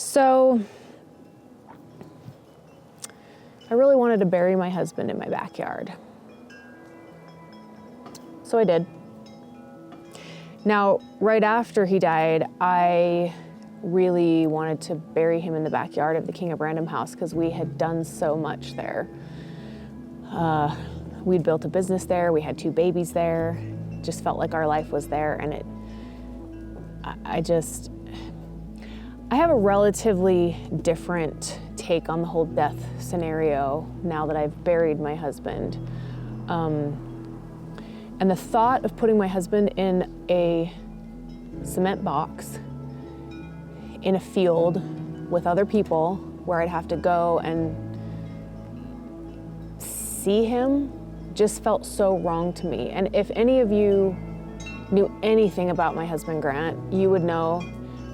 So I really wanted to bury my husband in my backyard. So I did. Now, right after he died, I really wanted to bury him in the backyard of the King of Random house because we had done so much there. We'd built a business there, we had 2 babies there, just felt like our life was there, and I have a relatively different take on the whole death scenario now that I've buried my husband. And the thought of putting my husband in a cement box in a field with other people where I'd have to go and see him just felt so wrong to me. And if any of you knew anything about my husband, Grant, you would know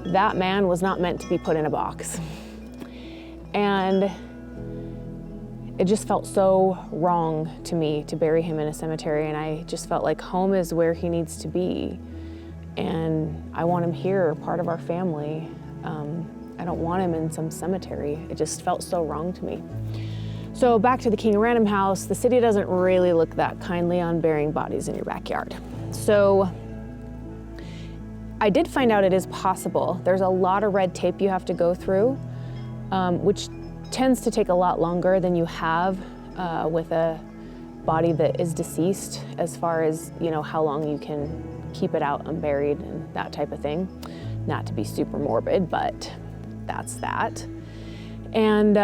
that man was not meant to be put in a box. And it just felt so wrong to me to bury him in a cemetery, and I just felt like home is where he needs to be. And I want him here, part of our family. I don't want him in some cemetery. It just felt so wrong to me. So back to the King of Random house, the city doesn't really look that kindly on burying bodies in your backyard. So I did find out it is possible. There's a lot of red tape you have to go through, which tends to take a lot longer than you have with a body that is deceased, as far as, you know, how long you can keep it out unburied and that type of thing. Not to be super morbid, but that's that. And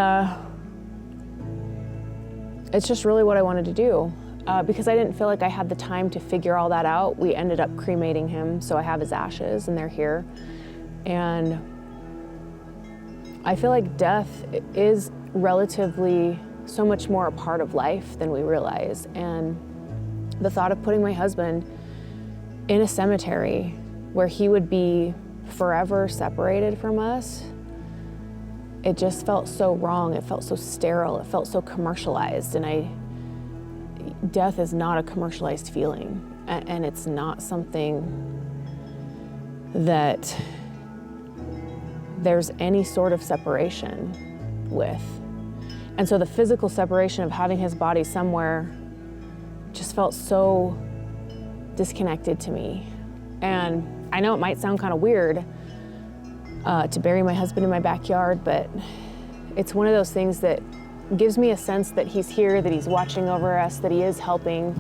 it's just really what I wanted to do. Because I didn't feel like I had the time to figure all that out, we ended up cremating him, so I have his ashes and they're here. And I feel like death is relatively so much more a part of life than we realize. And the thought of putting my husband in a cemetery where he would be forever separated from us, it just felt so wrong. It felt so sterile. It felt so commercialized. And death is not a commercialized feeling. And it's not something that there's any sort of separation with. And so the physical separation of having his body somewhere just felt so disconnected to me. And I know it might sound kind of weird to bury my husband in my backyard, but it's one of those things that gives me a sense that he's here, that he's watching over us, that he is helping,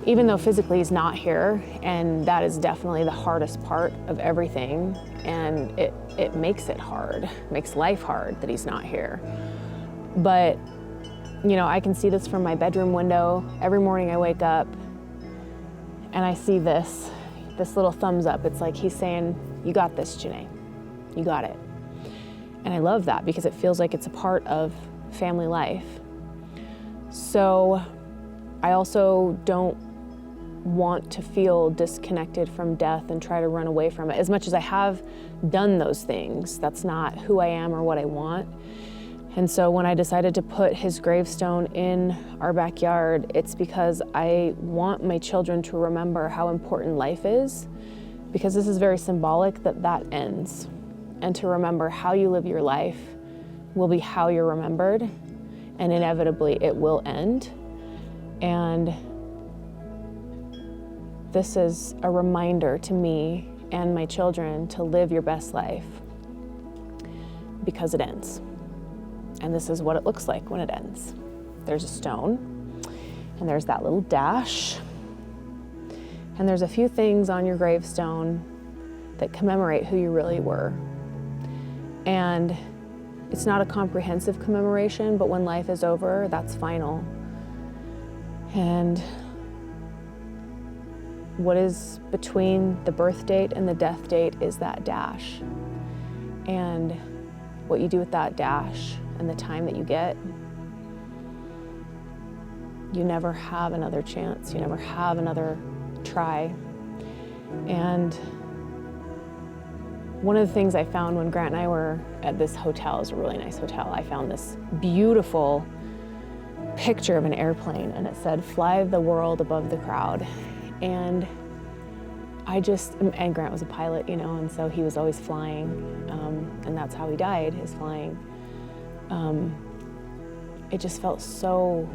even though physically he's not here. And that is definitely the hardest part of everything. And it makes it hard, makes life hard that he's not here. But, you know, I can see this from my bedroom window. Every morning I wake up and I see this little thumbs up. It's like he's saying, "You got this, Janae. You got it." And I love that because it feels like it's a part of family life. So I also don't want to feel disconnected from death and try to run away from it. As much as I have done those things, that's not who I am or what I want. And so when I decided to put his gravestone in our backyard, it's because I want my children to remember how important life is, because this is very symbolic that ends. And to remember how you live your life will be how you're remembered, and inevitably it will end. And this is a reminder to me and my children to live your best life, because it ends. And this is what it looks like when it ends. There's a stone, and there's that little dash, and there's a few things on your gravestone that commemorate who you really were. And it's not a comprehensive commemoration, but when life is over, that's final. And what is between the birth date and the death date is that dash. And what you do with that dash and the time that you get, you never have another chance. You never have another try. And one of the things I found when Grant and I were at this hotel, it was a really nice hotel, I found this beautiful picture of an airplane, and it said, "Fly the world above the crowd." And and Grant was a pilot, and so he was always flying, and that's how he died, is flying. It just felt so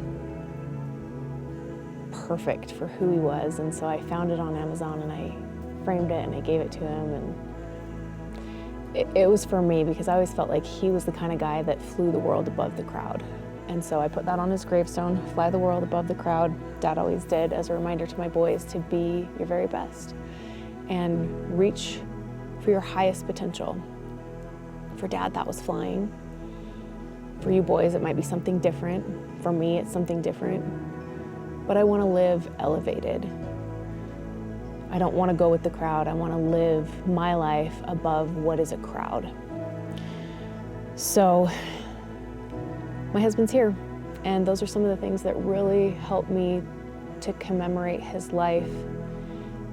perfect for who he was, and so I found it on Amazon and I framed it and I gave it to him, and it was for me because I always felt like he was the kind of guy that flew the world above the crowd. And so I put that on his gravestone, fly the world above the crowd. Dad always did, as a reminder to my boys to be your very best and reach for your highest potential. For Dad, that was flying. For you boys, it might be something different. For me, it's something different. But I want to live elevated. I don't want to go with the crowd. I want to live my life above what is a crowd. So my husband's here, and those are some of the things that really helped me to commemorate his life.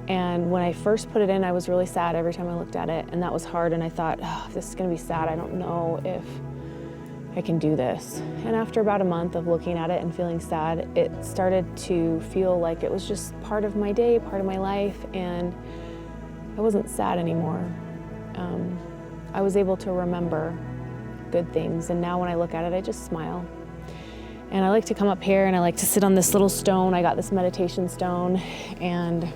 And when I first put it in, I was really sad every time I looked at it, and that was hard, and I thought, oh, this is going to be sad. I don't know if I can do this. And after about a month of looking at it and feeling sad, it started to feel like it was just part of my day, part of my life, and I wasn't sad anymore. I was able to remember good things, and now when I look at it, I just smile. And I like to come up here and I like to sit on this little stone. I got this meditation stone, and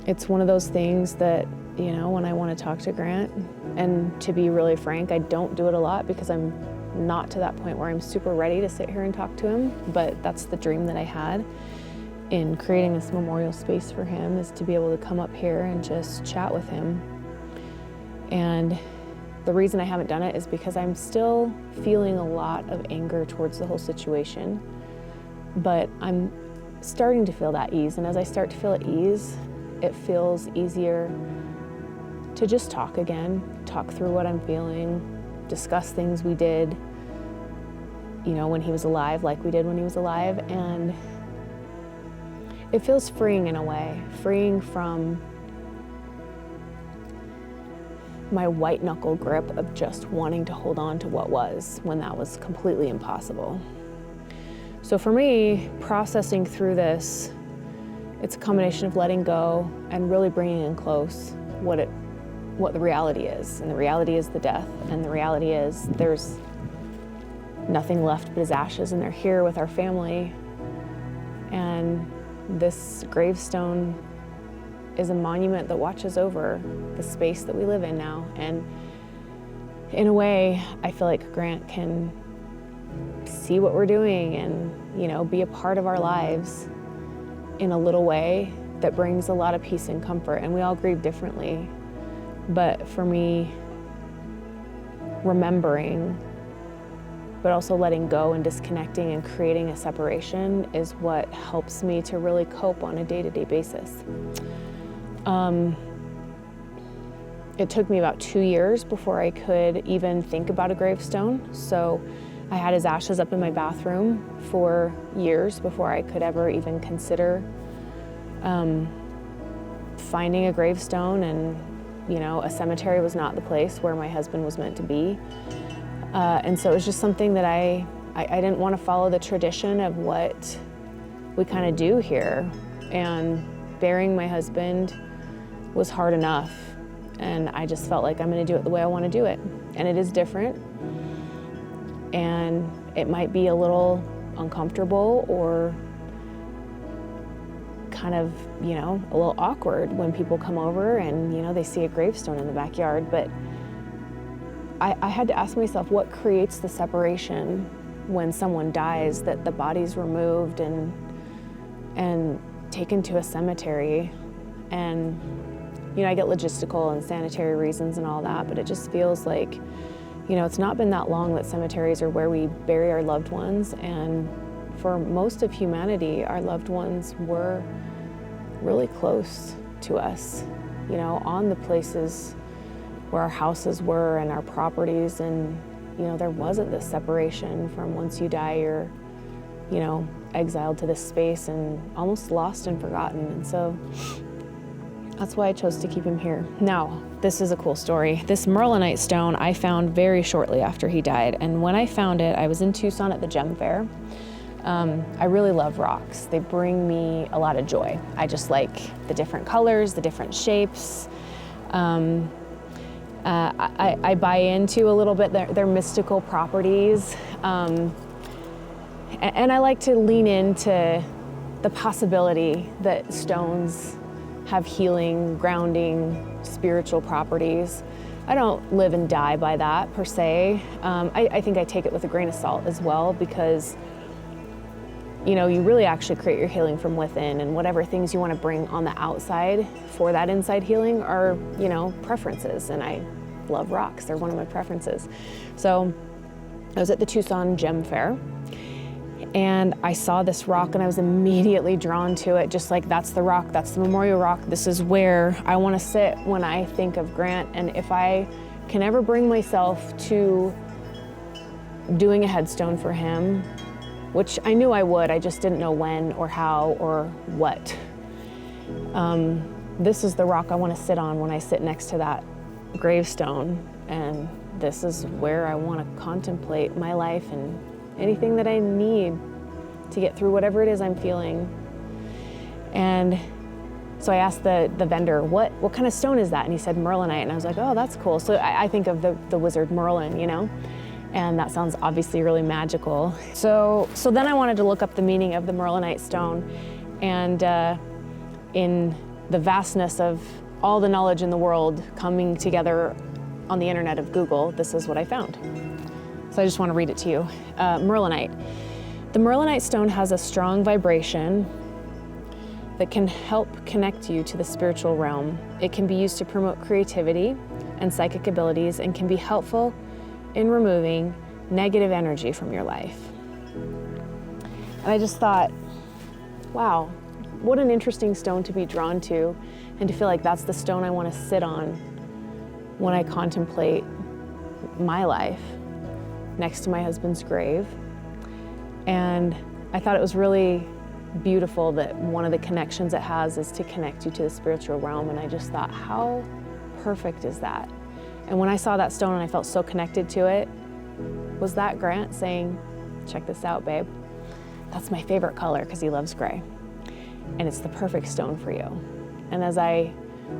it's one of those things that, when I want to talk to Grant, and to be really frank, I don't do it a lot because I'm not to that point where I'm super ready to sit here and talk to him, but that's the dream that I had in creating this memorial space for him, is to be able to come up here and just chat with him. And the reason I haven't done it is because I'm still feeling a lot of anger towards the whole situation, but I'm starting to feel that ease. And as I start to feel at ease, it feels easier to just talk again, talk through what I'm feeling, discuss things we did, when he was alive, like we did when he was alive. And it feels freeing in a way, freeing from my white knuckle grip of just wanting to hold on to what was, when that was completely impossible. So for me, processing through this, it's a combination of letting go and really bringing in close what the reality is. And the reality is the death, and the reality is there's nothing left but his ashes, and they're here with our family. And this gravestone is a monument that watches over the space that we live in now. And in a way, I feel like Grant can see what we're doing and, be a part of our lives in a little way that brings a lot of peace and comfort. And we all grieve differently. But for me, remembering, but also letting go and disconnecting and creating a separation is what helps me to really cope on a day-to-day basis. It took me about 2 years before I could even think about a gravestone. So I had his ashes up in my bathroom for years before I could ever even consider finding a gravestone. And, a cemetery was not the place where my husband was meant to be. And so it was just something that I didn't want to follow the tradition of what we kind of do here. And burying my husband was hard enough. And I just felt like I'm going to do it the way I want to do it. And it is different. And it might be a little uncomfortable or kind of, a little awkward when people come over and, they see a gravestone in the backyard. But I had to ask myself, what creates the separation when someone dies, that the body's removed and taken to a cemetery? And, I get logistical and sanitary reasons and all that, but it just feels like, it's not been that long that cemeteries are where we bury our loved ones. And for most of humanity, our loved ones were really close to us, on the places where our houses were and our properties. And, there wasn't this separation from once you die, you're, exiled to this space and almost lost and forgotten. And so that's why I chose to keep him here. Now, this is a cool story. This Merlinite stone I found very shortly after he died. And when I found it, I was in Tucson at the gem fair. I really love rocks. They bring me a lot of joy. I just like the different colors, the different shapes. I buy into a little bit their mystical properties. And I like to lean into the possibility that stones have healing, grounding, spiritual properties. I don't live and die by that per se. I think I take it with a grain of salt as well, because you really actually create your healing from within, and whatever things you want to bring on the outside for that inside healing are, preferences. And I love rocks. They're one of my preferences. So I was at the Tucson Gem Fair, and I saw this rock and I was immediately drawn to it. Just like, that's the rock, that's the memorial rock. This is where I want to sit when I think of Grant. And if I can ever bring myself to doing a headstone for him, which I knew I would, I just didn't know when or how or what. This is the rock I want to sit on when I sit next to that gravestone. And this is where I want to contemplate my life and anything that I need to get through whatever it is I'm feeling. And so I asked the vendor, what kind of stone is that? And he said Merlinite. And I was like, oh, that's cool. So I think of the wizard Merlin, and that sounds obviously really magical. So then I wanted to look up the meaning of the Merlinite stone. And in the vastness of all the knowledge in the world coming together on the internet of Google, this is what I found. So I just want to read it to you. Merlinite. The Merlinite stone has a strong vibration that can help connect you to the spiritual realm. It can be used to promote creativity and psychic abilities, and can be helpful in removing negative energy from your life. And I just thought, wow, what an interesting stone to be drawn to, and to feel like that's the stone I want to sit on when I contemplate my life next to my husband's grave. And I thought it was really beautiful that one of the connections it has is to connect you to the spiritual realm. And I just thought, how perfect is that? And when I saw that stone and I felt so connected to it, was that Grant saying, check this out, babe. That's my favorite color, because he loves gray. And it's the perfect stone for you. And as I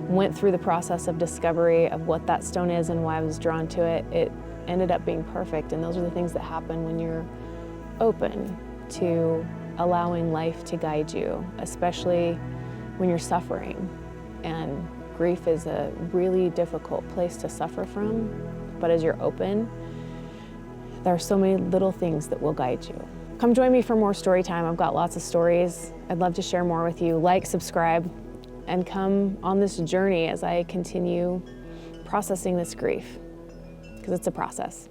went through the process of discovery of what that stone is and why I was drawn to it, it ended up being perfect. And those are the things that happen when you're open to allowing life to guide you, especially when you're suffering. And grief is a really difficult place to suffer from, but as you're open, there are so many little things that will guide you. Come join me for more story time. I've got lots of stories. I'd love to share more with you. Like, subscribe, and come on this journey as I continue processing this grief, because it's a process.